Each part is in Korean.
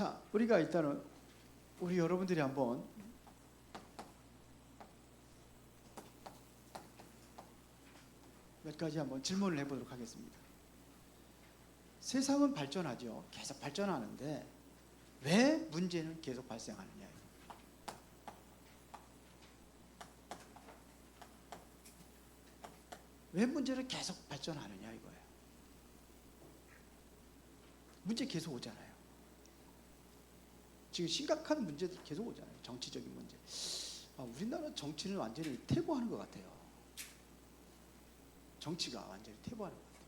자, 우리가 일단은 우리 여러분들이 한번 몇 가지 한번 질문을 해보도록 하겠습니다. 세상은 발전하죠. 계속 발전하는데 왜 문제는 계속 발생하느냐. 왜 문제는 계속 발전하느냐 이거예요. 문제 계속 오잖아요. 지금 심각한 문제들 계속 오잖아요. 정치적인 문제. 우리나라 정치는 완전히 퇴보하는 것 같아요. 정치가 완전히 퇴보하는 것 같아요.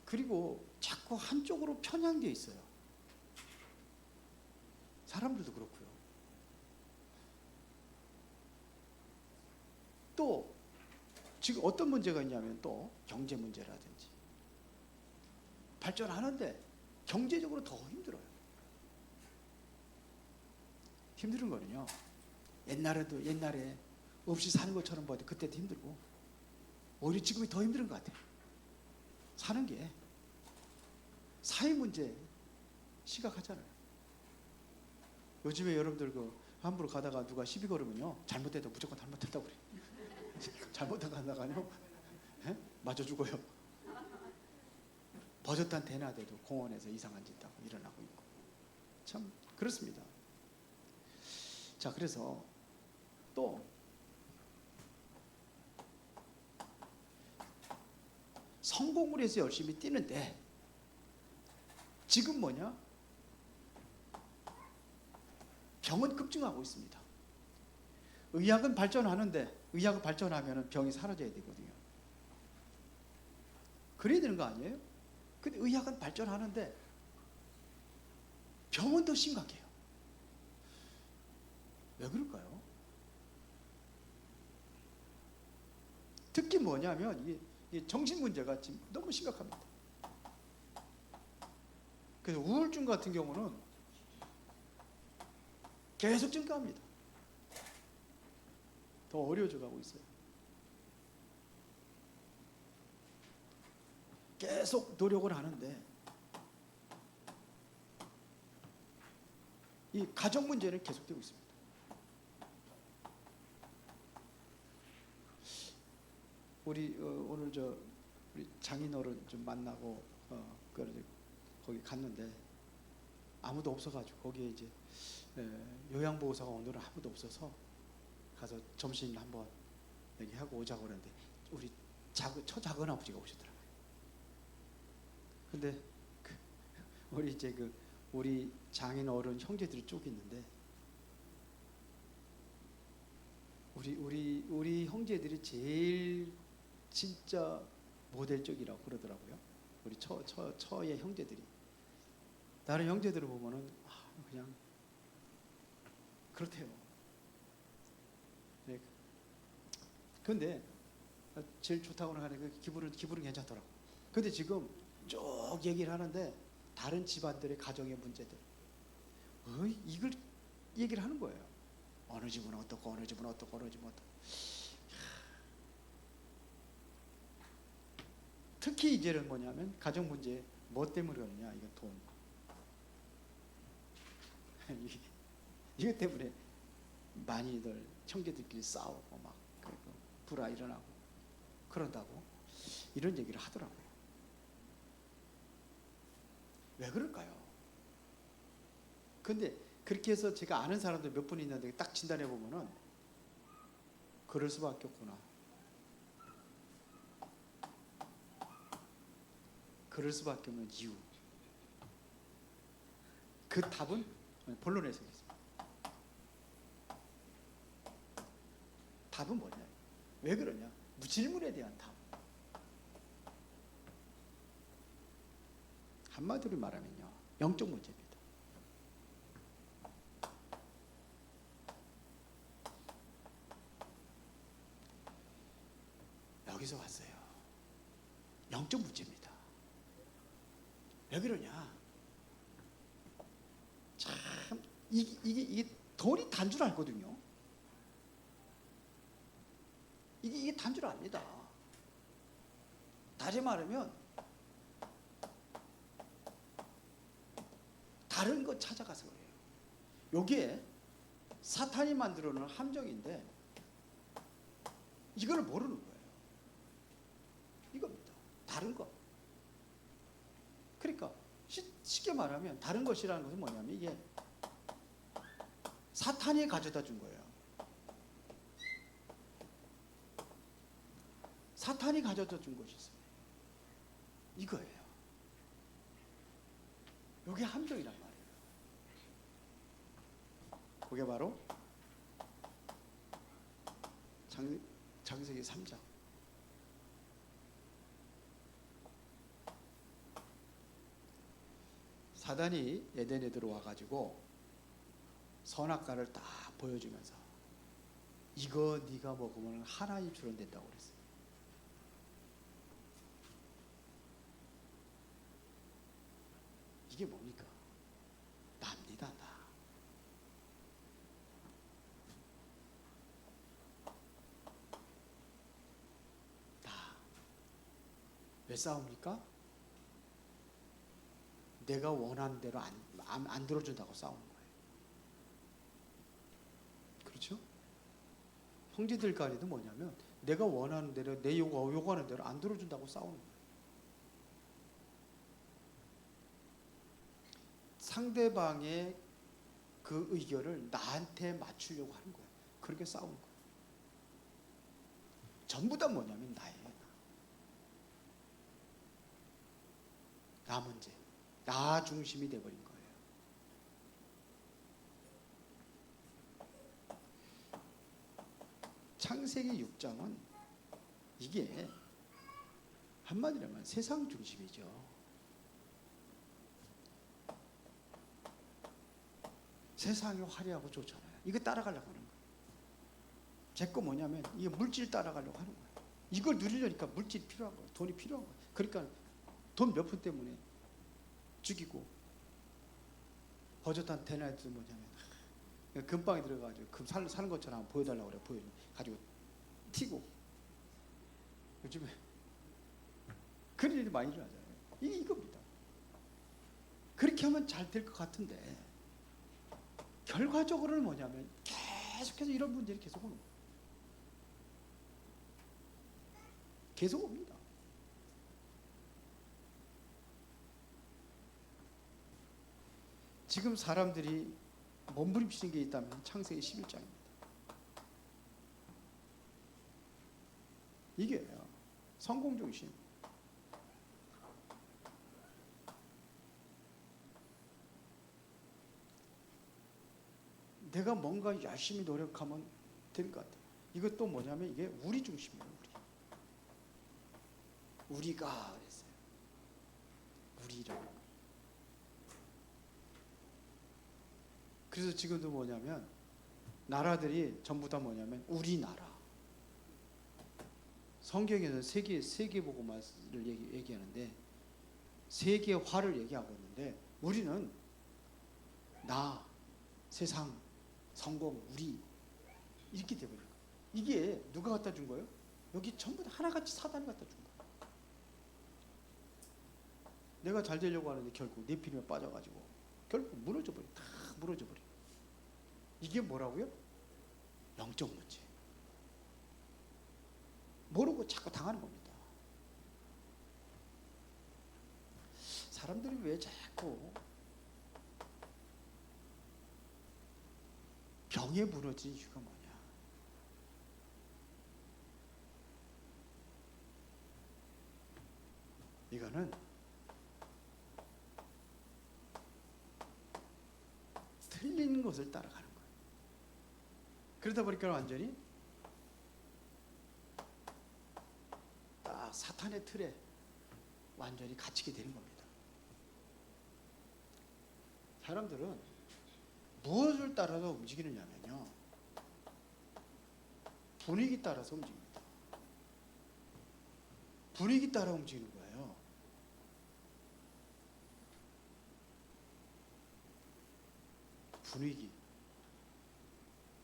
그리고 자꾸 한쪽으로 편향되어 있어요. 사람들도 그렇고요. 또 지금 어떤 문제가 있냐면 또 경제 문제라든지 발전하는데 경제적으로 더 힘들어요. 힘든 거는요, 옛날에 없이 사는 것처럼 봐도 그때도 힘들고 오히려 지금이 더 힘든 것 같아요. 사는 게 사회 문제 심각하잖아요. 요즘에 여러분들 함부로 가다가 누가 시비 걸으면요, 잘못해도 무조건 잘못했다고 그래요. 잘못하다가요 맞아 죽어요. 버젓한 대낮에도 공원에서 이상한 짓 하고 일어나고 있고 참 그렇습니다. 자, 그래서 또 성공을 해서 열심히 뛰는데 지금 뭐냐? 병은 급증하고 있습니다. 의학은 발전하는데 의학은 발전하면 병이 사라져야 되거든요. 그래야 되는 거 아니에요? 근데 의학은 발전하는데 병은 더 심각해요. 왜 그럴까요? 특히 뭐냐면 이 정신 문제가 지금 너무 심각합니다. 그래서 우울증 같은 경우는 계속 증가합니다. 더 어려워져 가고 있어요. 계속 노력을 하는데 이 가정 문제는 계속되고 있습니다. 우리 오늘 우리 장인어른 좀 만나고 거기 갔는데 아무도 없어가지고 거기에 이제 요양보호사가 오늘은 아무도 없어서 가서 점심 한번 얘기하고 오자고 그러는데 우리 처작은 아버지가 오시더라고요. 근데 우리 이제 우리 장인 어른 형제들이 쭉 있는데 우리 형제들이 제일 진짜 모델적이라고 그러더라고요. 우리 처의 형제들이. 다른 형제들을 보면은 그냥 그렇대요. 네. 근데 제일 좋다고 하는 그 기분은 괜찮더라고. 근데 지금 쭉 얘기를 하는데 다른 집안들의 가정의 문제들 이걸 얘기를 하는 거예요. 어느 집은 어떻고 어느 집은 어떻고 어느 집은 어떻고. 특히 이제는 뭐냐면 가정 문제 뭐 때문에 그러냐, 이거 돈. 이것 때문에 많이들 형제들끼리 싸우고 막 불화 일어나고 그런다고 이런 얘기를 하더라고요. 왜 그럴까요? 근데 그렇게 해서 제가 아는 사람들 몇 분 있는데 딱 진단해 보면은 그럴 수밖에 없구나. 그럴 수밖에 없는 이유. 그 답은 본론에서 있습니다. 답은 뭐냐? 왜 그러냐? 질문에 대한 답. 한마디로 말하면요, 영적 문제입니다. 여기서 왔어요. 영적 문제입니다. 왜 그러냐? 참 이게 돈이 단 줄 알거든요. 이게 단 줄 압니다. 다시 말하면 다른 거 찾아가서 그래요. 요게 사탄이 만들어 놓은 함정인데 이걸 모르는 거예요. 이겁니다. 다른 거. 그러니까 쉽게 말하면 다른 것이라는 것은 뭐냐면 이게 사탄이 가져다 준 거예요. 사탄이 가져다 준 것이 있어요. 이거예요. 이게 함정이란 말이에요. 그게 바로 창세기 3장. 사단이 에덴에 들어와가지고 선악과를 딱 보여주면서 이거 네가 먹으면 하나님 주는 된다고 그랬어요. 이게 뭡니까? 납니다, 나. 왜 싸웁니까? 내가 원하는 대로 안 들어준다고 싸우는 거예요. 그렇죠? 형제들 간에도 뭐냐면 내가 원하는 대로 내 요구하는 대로 안 들어준다고 싸우는 거예요. 상대방의 그 의견을 나한테 맞추려고 하는 거예요. 그렇게 싸우는 거예요. 전부 다 뭐냐면 나예요. 나 문제. 나 중심이 돼버린 거예요. 창세기 6장은 이게 한마디로 하면 세상 중심이죠. 세상이 화려하고 좋잖아요. 이거 따라가려고 하는 거예요. 제 거 뭐냐면 이게 물질 따라가려고 하는 거예요. 이걸 누리려니까 물질이 필요한 거예요. 돈이 필요한 거예요. 그러니까 돈 몇 푼 때문에 죽이고 버젓한 대낮도 뭐냐면 금방에 들어가가지고 금 사는 것처럼 보여달라고 그래요. 보여가지고 튀고 요즘에 그런 일이 많이 일어나잖아요. 이게 이겁니다. 그렇게 하면 잘 될 것 같은데 결과적으로는 뭐냐면 계속해서 이런 문제를 계속 오는 거예요. 계속 옵니다. 지금 사람들이 몸부림치는 게 있다면 창세기 11장입니다. 이게요. 성공중심. 내가 뭔가 열심히 노력하면 될 것 같아요. 이것도 뭐냐면 이게 우리 중심이에요. 우리가 그랬어요. 우리라는 거. 그래서 지금도 뭐냐면 나라들이 전부 다 뭐냐면 우리나라. 성경에는 세계복음화를 얘기하는데 세계화를 얘기하고 있는데 우리는 나, 세상, 성공, 우리 이렇게 돼버린 거예요. 이게 누가 갖다 준 거예요? 여기 전부 다 하나같이 사단이 갖다 준 거예요. 내가 잘 되려고 하는데 결국 내 필요에 빠져가지고 결국 무너져버려. 다 무너져버려. 이게 뭐라고요? 영적 문제. 모르고 자꾸 당하는 겁니다. 사람들이 왜 자꾸 병에 무너진 이유가 뭐냐? 이거는 틀린 것을 따라가는 거예요. 그러다 보니까 완전히 딱 사탄의 틀에 완전히 갇히게 되는 겁니다. 사람들은 무엇을 따라서 움직이느냐면요, 분위기 따라서 움직입니다. 분위기 따라 움직이는 거예요. 분위기.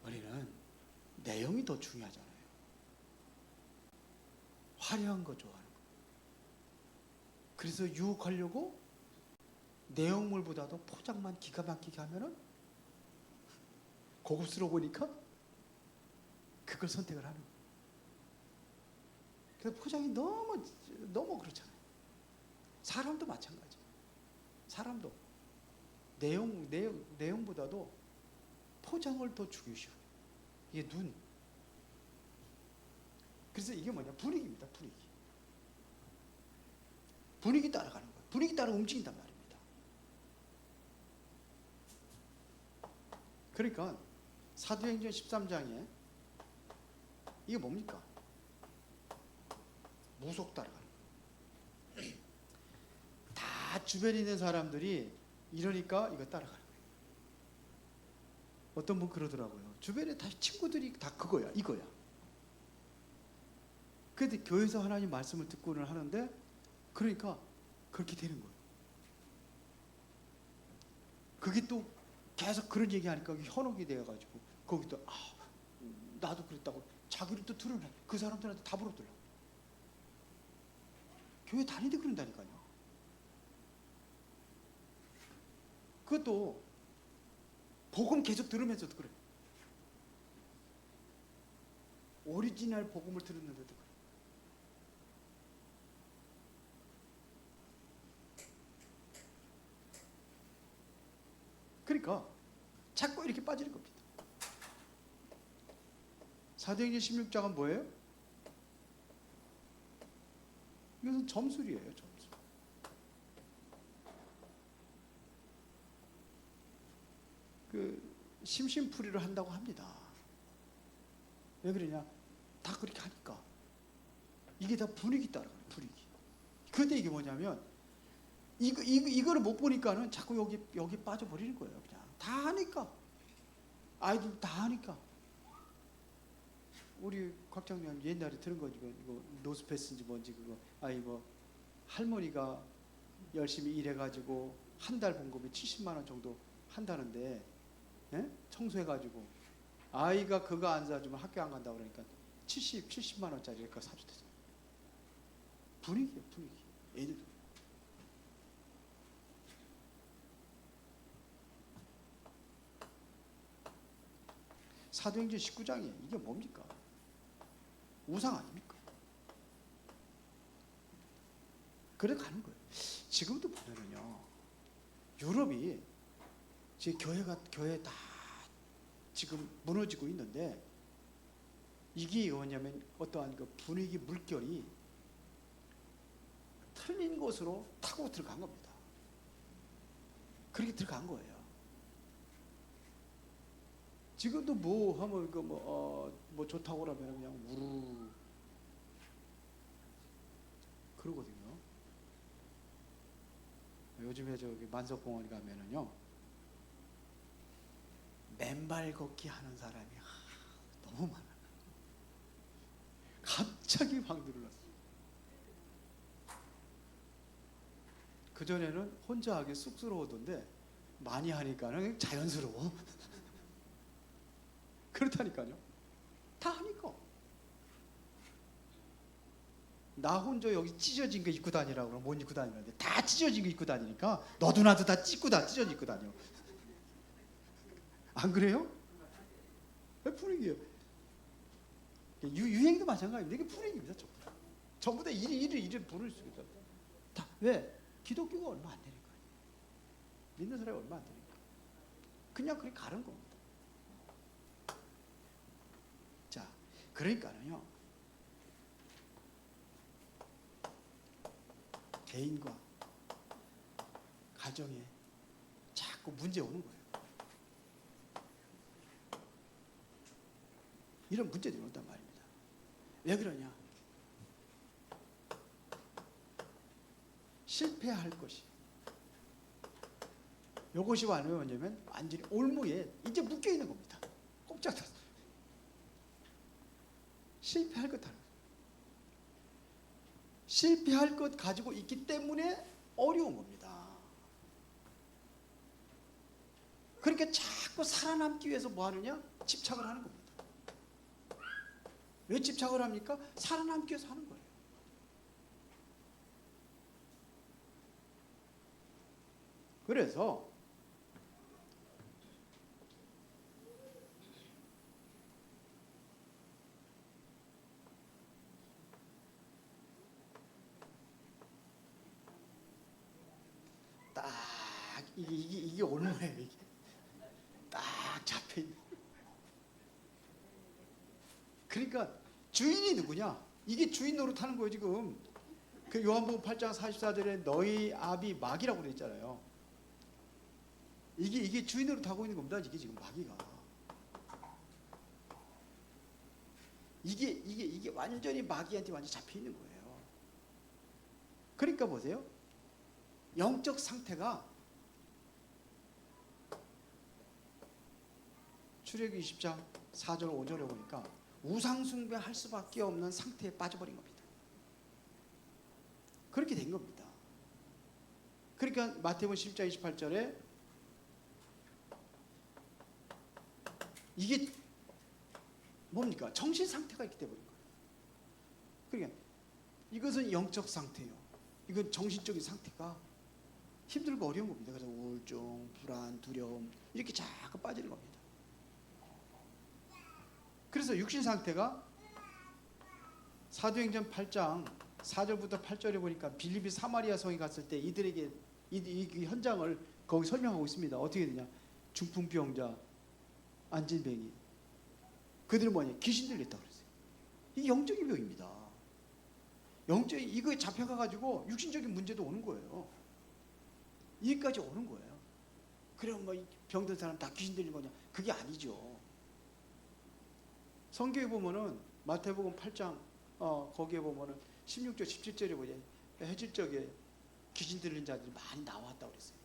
우리는 내용이 더 중요하잖아요. 화려한 거 좋아하는 거. 그래서 유혹하려고 내용물보다도 포장만 기가 막히게 하면은 고급스러워 보니까 그걸 선택을 하는 거예요. 그래서 포장이 너무 그렇잖아요. 사람도 마찬가지. 사람도 내용보다도 포장을 더 중요시해요. 이게 눈. 그래서 이게 뭐냐? 분위기입니다. 분위기 따라가는 거예요. 분위기 따라 움직인단 말입니다. 그러니까 사도행전 13장에 이게 뭡니까? 무속 따라가는 거예요. 다 주변에 있는 사람들이 이러니까 이거 따라가는 거예요. 어떤 분 그러더라고요. 주변에 다 친구들이 다 그거야, 이거야. 그런데 교회에서 하나님 말씀을 듣고는 하는데 그러니까 그렇게 되는 거예요. 그게 또 계속 그런 얘기하니까 현혹이 되어가지고 거기도 나도 그랬다고 자기를 또 드러내. 그 사람들한테 다 물어들어. 교회 다니는데 그런다니까요. 그것도 복음 계속 들으면서도 그래. 오리지널 복음을 들었는데도 그래. 그러니까 자꾸 이렇게 빠지는 겁니다. 사도행전 16장은 뭐예요? 이것은 점술이에요. 점술. 심심풀이를 한다고 합니다. 왜 그러냐? 다 그렇게 하니까. 이게 다 분위기 따라가는 분위기. 근데 이게 뭐냐면 이거를 못 보니까는 자꾸 여기 빠져버리는 거예요. 그냥 다 하니까. 아이들 다 하니까. 우리 곽장님 옛날에 들은 거지. 이거 노스페스인지 뭔지 그거. 할머니가 열심히 일해가지고 한 달 봉급이 70만 원 정도 한다는데, 예? 청소해가지고 아이가 그거 안 사주면 학교 안 간다 그러니까 70만 원짜리 그거 사주대잖아. 분위기예요, 분위기. 애들도. 사도행전 19장에 이게 뭡니까? 우상 아닙니까? 그래 가는 거예요. 지금도 보면은요, 유럽이 지금 교회 다 지금 무너지고 있는데 이게 뭐냐면 어떠한 그 분위기 물결이 틀린 곳으로 타고 들어간 겁니다. 그렇게 들어간 거예요. 지금도 뭐 하면 뭐 좋다고 그러면 그냥 우르 그러거든요. 요즘에 저기 만석공원 가면은요, 맨발 걷기 하는 사람이 너무 많아요. 갑자기 확 늘어났어요. 그전에는 혼자 하기 쑥스러워던데 많이 하니까는 자연스러워. 그렇다니까요. 다 하니까. 나 혼자 여기 찢어진 거 입고 다니라고 그러면 못 입고 다니는데 다 찢어진 거 입고 다니니까 너도 나도 다 찢어져 입고 다녀. 안 그래요? 왜 분위기예요? 유행도 마찬가지입니다. 이게 분위기입니다. 전부 다 이리 부를 수 있어요. 다 왜? 기독교가 얼마 안 되니까. 믿는 사람이 얼마 안 되니까. 그냥 그렇게 가는 겁니다. 자, 그러니까는요, 개인과 가정에 자꾸 문제 오는 거예요. 이런 문제들이 온단 말입니다. 왜 그러냐? 실패할 것이. 이것이 뭐냐면 완전히 올무에 이제 묶여 있는 겁니다. 꼼짝 닫았어요. 실패할 것 하나. 실패할 것 가지고 있기 때문에 어려운 겁니다. 그러니까 자꾸 살아남기 위해서 뭐 하느냐? 집착을 하는 겁니다. 왜 집착을 합니까? 살아남기 위해서 하는 거예요. 그래서 딱 이게 얼마예요? 이게 딱 잡혀 있는. 그러니까 주인이 누구냐? 이게 주인 노릇하는 거예요 지금. 그 요한복음 8장 44절에 너희 아비 마귀라고 되어 있잖아요. 이게 주인 노릇하고 있는 겁니다. 이게 지금 마귀가. 이게 완전히 마귀한테 완전히 잡혀 있는 거예요. 그러니까 보세요. 영적 상태가 출애굽기 20장 4절 5절에 보니까 우상숭배할 수밖에 없는 상태에 빠져버린 겁니다. 그렇게 된 겁니다. 그러니까 마태복음 10장 28절에 이게 뭡니까? 정신 상태가 있기 때문인 거예요. 그러니까 이것은 영적 상태예요. 이건 정신적인 상태가 힘들고 어려운 겁니다. 그래서 우울증, 불안, 두려움 이렇게 자꾸 빠지는 겁니다. 그래서 육신 상태가 사도행전 8장 4절부터 8절에 보니까 빌립이 사마리아 성에 갔을 때 이들에게 이 현장을 거기 설명하고 있습니다. 어떻게 되냐? 중풍병자, 안진뱅이, 그들은 뭐냐? 귀신 들렸다고 그랬어요. 이게 영적인 병입니다. 영적인 이거에 잡혀가가지고 육신적인 문제도 오는 거예요. 여기까지 오는 거예요. 그럼 뭐 병든 사람 다 귀신 들린 거냐? 그게 아니죠. 성경에 보면은 마태복음 8장 거기에 보면은 16절 17절에 보냐? 해질 적에 귀신 들린 자들이 많이 나왔다고 그랬어요.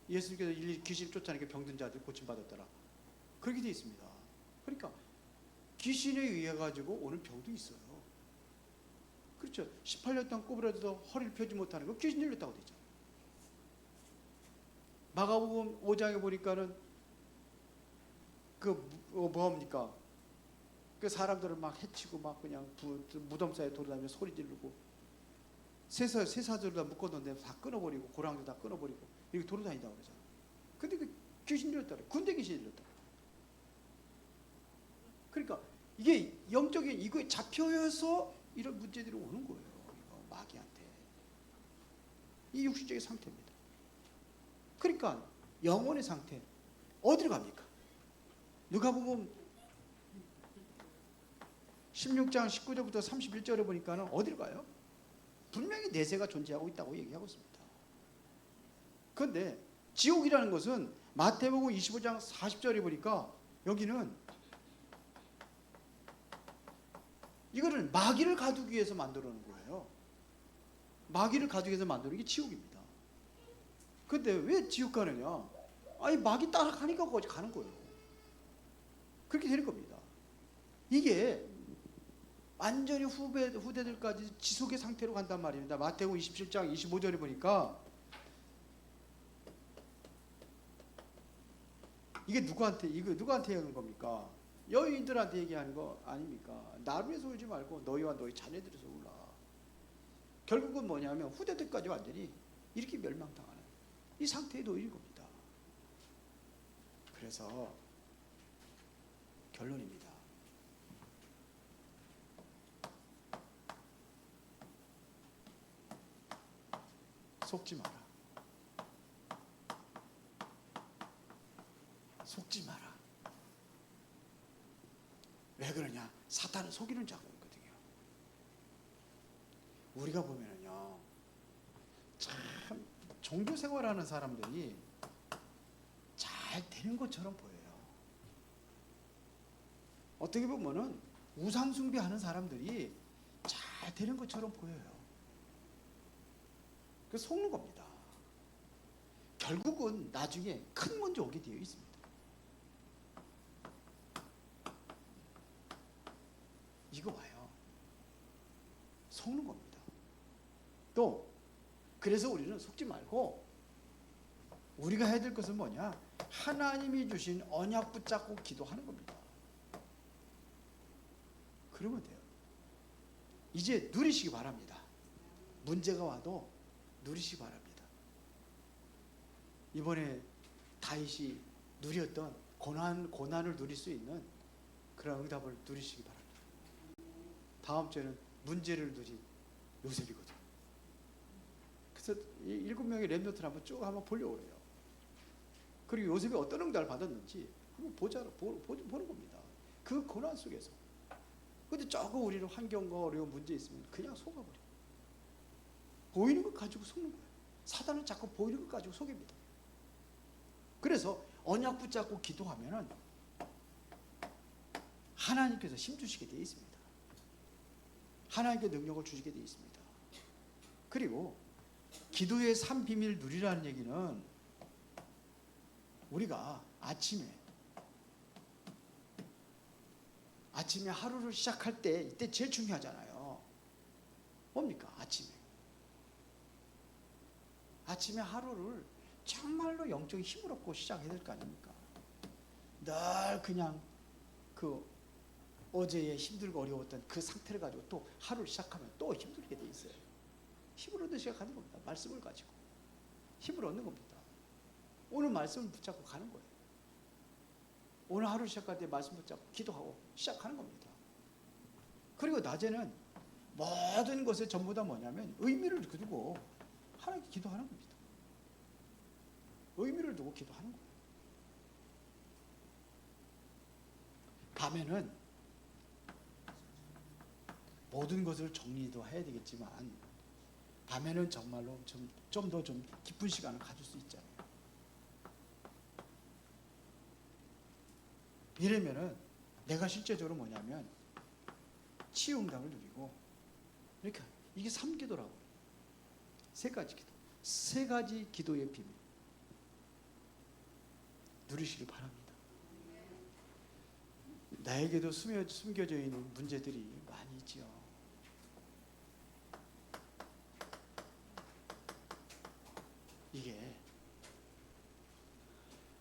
예수님께서 일일이 귀신 쫓아내니까 병든 자들 고침받았더라. 그렇게 되어 있습니다. 그러니까 귀신에 의해 가지고 오는 병도 있어요. 그렇죠. 18년 동안 꼬부라져도 허리를 펴지 못하는 거 귀신 들렸다고 되죠. 마가복음 5장에 보니까는 뭐합니까? 그 사람들을 막 해치고 막 그냥 무덤 사이에 돌아다니며 소리 지르고 쇠사슬을 다 묶어놓는데 다 끊어버리고 고랑도 다 끊어버리고 이렇게 돌아다닌다고 그러잖아. 근데 그 귀신 들렸다 그래. 군대 귀신 들렸다. 그러니까 이게 영적인 이거에 잡혀서 이런 문제들이 오는 거예요. 이거 마귀한테. 이 육신적인 상태입니다. 그러니까 영혼의 상태 어디로 갑니까? 누가복음 16장 19절부터 31절에 보니까는 어디로 가요? 분명히 내세가 존재하고 있다고 얘기하고 있습니다. 그런데 지옥이라는 것은 마태복음 25장 40절에 보니까 여기는 이거를 마귀를 가두기 위해서 만들어 놓은 거예요. 마귀를 가두기 위해서 만드는 게 지옥입니다. 그런데 왜 지옥 가느냐? 아니 마귀 따라가니까 거기 가는 거예요. 그렇게 되는 겁니다. 이게 완전히 후대들까지 지속의 상태로 간단 말입니다. 마태복음 27장 25절에 보니까 이게 누구한테 하는 겁니까? 여인들한테 얘기하는 거 아닙니까? 나를 위해서 울지 말고 너희와 너희 자녀들에서 울라. 결국은 뭐냐면 후대들까지 완전히 이렇게 멸망당하는 이 상태에 놓인 겁니다. 그래서 결론입니다. 속지 마라. 속지 마라. 왜 그러냐? 사탄은 속이는 작업이거든요. 우리가 보면은요, 참 종교 생활하는 사람들이 잘 되는 것처럼 보여요. 어떻게 보면은 우상 숭배하는 사람들이 잘 되는 것처럼 보여요. 그래서 속는 겁니다. 결국은 나중에 큰 문제 오게 되어 있습니다. 이거 봐요. 속는 겁니다. 또 그래서 우리는 속지 말고 우리가 해야 될 것은 뭐냐? 하나님이 주신 언약 붙잡고 기도하는 겁니다. 그러면 돼요. 이제 누리시기 바랍니다. 문제가 와도 누리시기 바랍니다. 이번에 다윗이 누렸던 고난을 누릴 수 있는 그런 응답을 누리시기 바랍니다. 다음 주에는 문제를 누린 요셉이거든요. 그래서 이 7명의 렘넌트를 한번 보려고 해요. 그리고 요셉이 어떤 응답을 받았는지 한번 보는 겁니다. 그 고난 속에서. 근데 조금 우리는 환경과 어려운 문제 있으면 그냥 속아버려요. 보이는 것 가지고 속는 거예요. 사단은 자꾸 보이는 것 가지고 속입니다. 그래서 언약 붙잡고 기도하면은 하나님께서 힘주시게 되어 있습니다. 하나님께 능력을 주시게 되어 있습니다. 그리고 기도의 3비밀 누리라는 얘기는 우리가 아침에 하루를 시작할 때 이때 제일 중요하잖아요. 뭡니까? 아침에 하루를 정말로 영적인 힘을 얻고 시작해야 될 거 아닙니까? 늘 그냥 그 어제의 힘들고 어려웠던 그 상태를 가지고 또 하루를 시작하면 또 힘들게 돼 있어요. 힘을 얻는 시작하는 겁니다. 말씀을 가지고 힘을 얻는 겁니다. 오늘 말씀을 붙잡고 가는 거예요. 오늘 하루 시작할 때 말씀 붙잡고 기도하고 시작하는 겁니다. 그리고 낮에는 모든 것에 전부 다 뭐냐면 의미를 두고 하나님께 기도하는 겁니다. 의미를 두고 기도하는 거예요. 밤에는 모든 것을 정리도 해야 되겠지만 밤에는 정말로 좀 더 기쁜 시간을 가질 수 있잖아요. 이러면은 내가 실제적으로 뭐냐면 치유 응답을 누리고 이렇게 이게 3기도라고 세 가지 기도의 비밀 누리시길 바랍니다. 나에게도 숨겨져 있는 문제들이 많이 있지요. 이게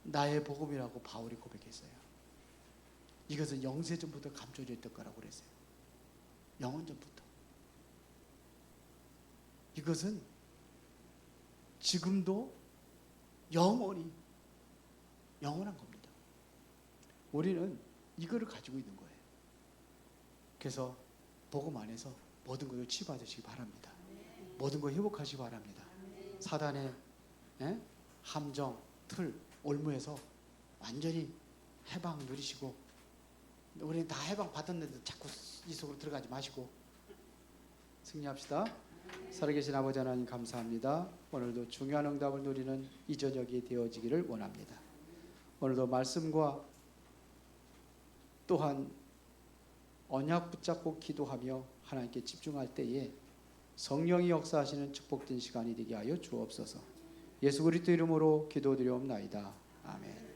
나의 복음이라고 바울이 고백했어요. 이것은 영세전부터 감춰져 있던 거라고 그랬어요. 영원전부터. 이것은 지금도 영원히 영원한 겁니다. 우리는 이거를 가지고 있는 거예요. 그래서 복음 안에서 모든 것을 치유받으시기 바랍니다. 모든 걸 회복하시기 바랍니다. 사단의 함정, 틀, 올무에서 완전히 해방 누리시고 우리는 다 해방 받았는데 자꾸 이 속으로 들어가지 마시고 승리합시다. 살아계신 아버지 하나님 감사합니다. 오늘도 중요한 응답을 누리는 이 저녁이 되어지기를 원합니다. 오늘도 말씀과 또한 언약 붙잡고 기도하며 하나님께 집중할 때에 성령이 역사하시는 축복된 시간이 되게 하여 주옵소서. 예수 그리스도 이름으로 기도드리옵나이다. 아멘.